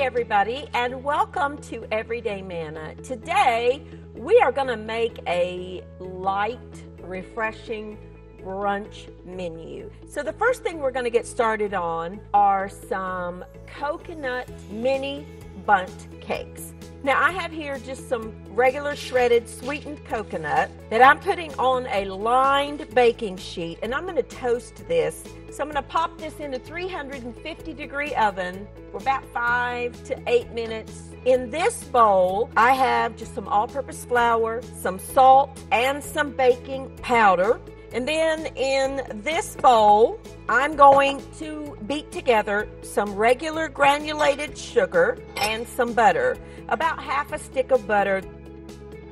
everybody, and welcome to Everyday Manna. Today, we are going to make a light, refreshing brunch menu. So the first thing we're going to get started on are some coconut mini bundt cakes. Now I have here just some regular shredded sweetened coconut that I'm putting on a lined baking sheet, and I'm going to toast this. So I'm going to pop this in a 350-degree oven for about 5 to 8 minutes. In this bowl, I have just some all-purpose flour, some salt, and some baking powder. And then in this bowl, I'm going to beat together some regular granulated sugar and some butter. About half a stick of butter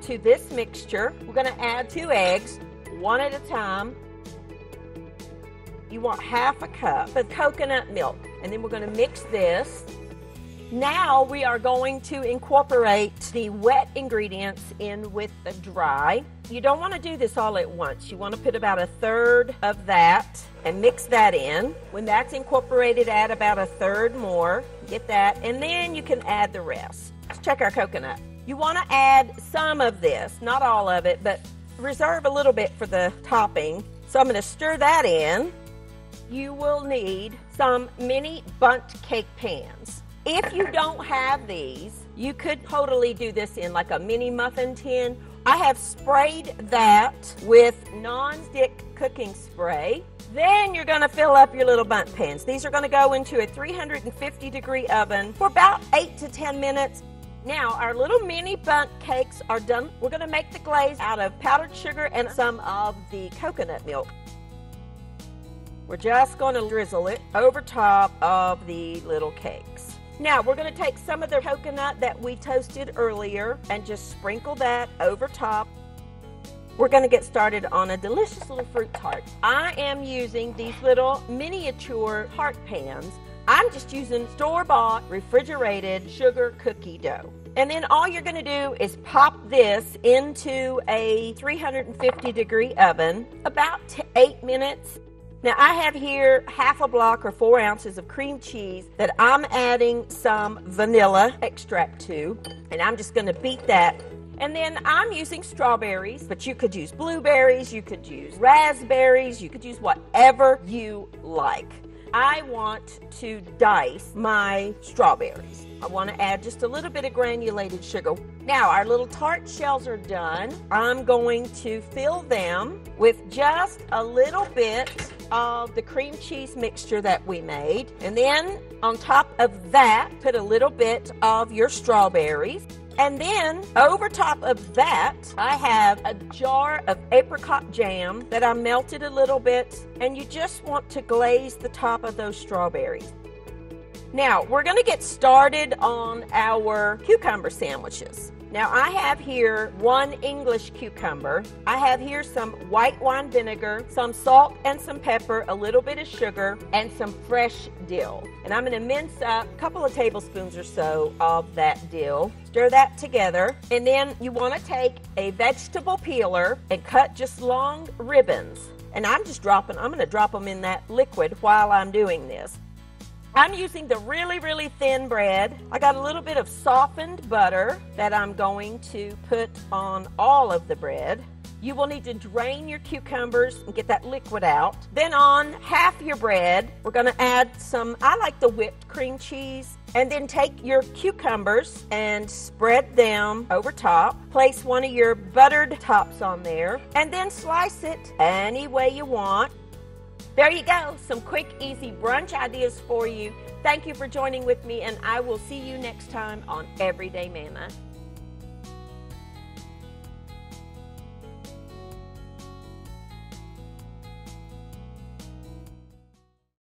to this mixture. We're going to add 2 eggs, one at a time. You want half a cup of coconut milk. And then we're going to mix this. Now we are going to incorporate the wet ingredients in with the dry. You don't want to do this all at once. You want to put about 1/3 of that and mix that in. When that's incorporated, add about 1/3 more. Get that, and then you can add the rest. Let's check our coconut. You want to add some of this, not all of it, but reserve a little bit for the topping. So I'm going to stir that in. You will need some mini bundt cake pans. If you don't have these, you could totally do this in like a mini muffin tin. I have sprayed that with non-stick cooking spray. Then you're going to fill up your little bundt pans. These are going to go into a 350-degree oven for about 8 to 10 minutes. Now our little mini bundt cakes are done. We're going to make the glaze out of powdered sugar and some of the coconut milk. We're just going to drizzle it over top of the little cakes. Now we're going to take some of the coconut that we toasted earlier and just sprinkle that over top. We're going to get started on a delicious little fruit tart. I am using these little miniature tart pans. I'm just using store-bought refrigerated sugar cookie dough. And then all you're going to do is pop this into a 350-degree oven about 8 minutes. Now I have here half a block or 4 ounces of cream cheese that I'm adding some vanilla extract to, and I'm just going to beat that. And then I'm using strawberries, but you could use blueberries, you could use raspberries, you could use whatever you like. I want to dice my strawberries. I want to add just a little bit of granulated sugar. Now our little tart shells are done. I'm going to fill them with just a little bit of the cream cheese mixture that we made. And then on top of that, put a little bit of your strawberries. And then over top of that, I have a jar of apricot jam that I melted a little bit, and you just want to glaze the top of those strawberries. Now, we're going to get started on our cucumber sandwiches. Now, I have here 1 English cucumber. I have here some white wine vinegar, some salt and some pepper, a little bit of sugar, and some fresh dill. And I'm going to mince up a couple of tablespoons or so of that dill. Stir that together. And then you want to take a vegetable peeler and cut just long ribbons. And I'm going to drop them in that liquid while I'm doing this. I'm using the really thin bread. I got a little bit of softened butter that I'm going to put on all of the bread. You will need to drain your cucumbers and get that liquid out. Then on half your bread, we're going to add some, I like the whipped cream cheese. And then take your cucumbers and spread them over top. Place one of your buttered tops on there. And then slice it any way you want. There you go, some quick, easy brunch ideas for you. Thank you for joining with me, and I will see you next time on Everyday Manna.